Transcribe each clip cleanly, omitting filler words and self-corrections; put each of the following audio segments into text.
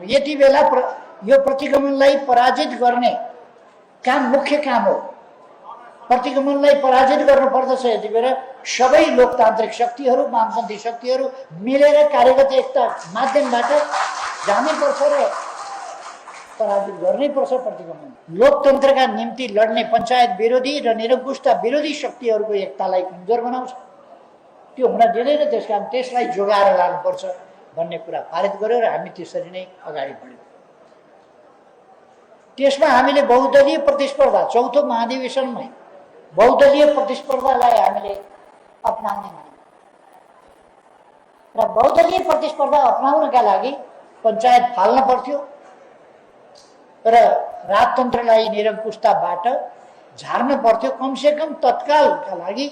गर्नु। यति बेला यो प्रतिगमनलाई पराजित गर्ने काम मुख्य काम हो। प्रतिगमनलाई पराजित गर्नुपर्दछ। यति बेला सबै लोकतान्त्रिक शक्तिहरू, वामपन्थी शक्तिहरू मिलेर कार्यगत एकता माध्यमबाट जानैपर्छ र पराजित गर्नैपर्छ प्रतिगमन। लोकतन्त्रका निम्ति लड्ने पञ्चायत विरोधी र निरङ्कुशता विरोधी शक्तिहरूको एकतालाई कमजोर बनाउँछ। त्यो हुन दिँदैन। त्यसकारण त्यसलाई जोगाएर लानुपर्छ भन्ने कुरा पारित गर्यो र हामी त्यसरी नै अगाडि बढ्यौँ। त्यसमा हामीले बहुदलीय प्रतिस्पर्धा, चौथो महाधिवेशनमै बहुदलीय प्रतिस्पर्धालाई हामीले अपनाउने मान्यौँ र बहुदलीय प्रतिस्पर्धा अपनाउनका लागि पञ्चायत फाल्न पर्थ्यो र राजतन्त्रलाई निरङ्कुशताबाट झार्न पर्थ्यो। कमसेकम तत्कालका लागि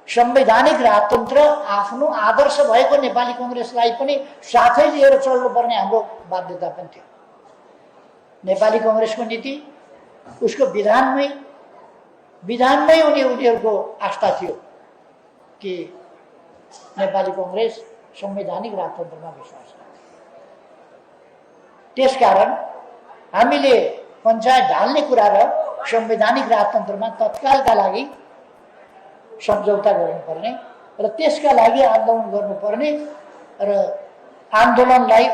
संवैधानिक राजतन्त्र आफ्नो आदर्श भएको नेपाली कांग्रेसलाई पनि साथै लिएर चल्नुपर्ने हाम्रो बाध्यता पनि थियो। नेपाली कांग्रेसको नीति उसको विधानमै उनीहरूको आस्था थियो कि नेपाली कांग्रेस संवैधानिक राजतन्त्रमा विश्वास गर्छ। त्यसकारण हामीले पञ्चायत ढाल्ने कुरा र संवैधानिक राजतन्त्रमा तत्कालका लागि सम्झौता गर्नुपर्ने र त्यसका लागि आन्दोलन गर्नुपर्ने र आन्दोलनलाई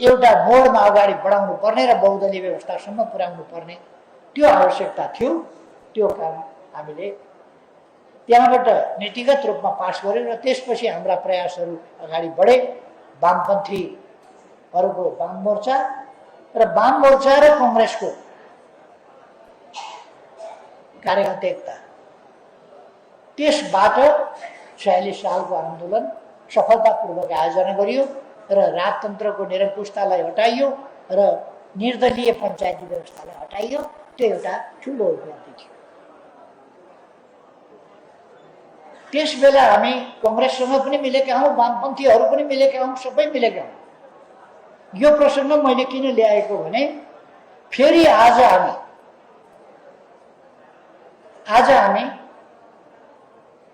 एउटा मोडमा अगाडि बढाउनु पर्ने र बहुदलीय व्यवस्थासम्म पुर्याउनु पर्ने त्यो आवश्यकता थियो। त्यो काम हामीले त्यहाँबाट नीतिगत रूपमा पास गर्यौँ र त्यसपछि हाम्रा प्रयासहरू अगाडि बढे। वामपन्थीहरूको वाम मोर्चा र कांग्रेसको कार्यगत एकता, त्यसबाट 46 सालको आन्दोलन सफलतापूर्वक आयोजना गरियो र राजतन्त्रको निरङ्कुशतालाई हटाइयो र निर्दलीय पञ्चायती व्यवस्थालाई हटाइयो। त्यो एउटा ठुलो उपलब्धि थियो। त्यस बेला हामी कांग्रेससँग पनि मिलेका हौँ, वामपन्थीहरू पनि मिलेका हौँ, सबै मिलेका हौँ। यो प्रसङ्ग मैले किन ल्याएको भने फेरि आज हामी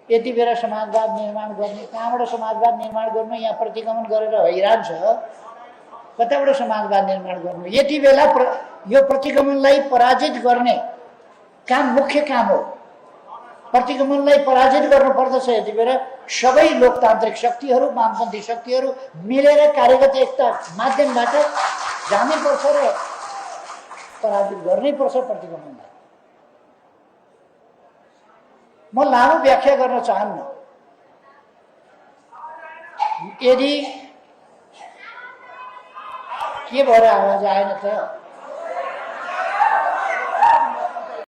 यति बेला समाजवाद निर्माण गर्ने, कहाँबाट समाजवाद निर्माण गर्नु, यहाँ प्रतिगमन गरेर हैरान छ, कताबाट समाजवाद निर्माण गर्नु। यति बेला यो प्रतिगमनलाई पराजित गर्ने काम मुख्य काम हो। प्रतिगमनलाई पराजित गर्नुपर्दछ। यति बेला सबै लोकतान्त्रिक शक्तिहरू, वामपन्थी शक्तिहरू मिलेर कार्यगत एकता माध्यमबाट जानैपर्छ र पराजित गर्नैपर्छ प्रतिगमनलाई। म लामो व्याख्या गर्न चाहन्न। यदि के भएर आवाज आएन त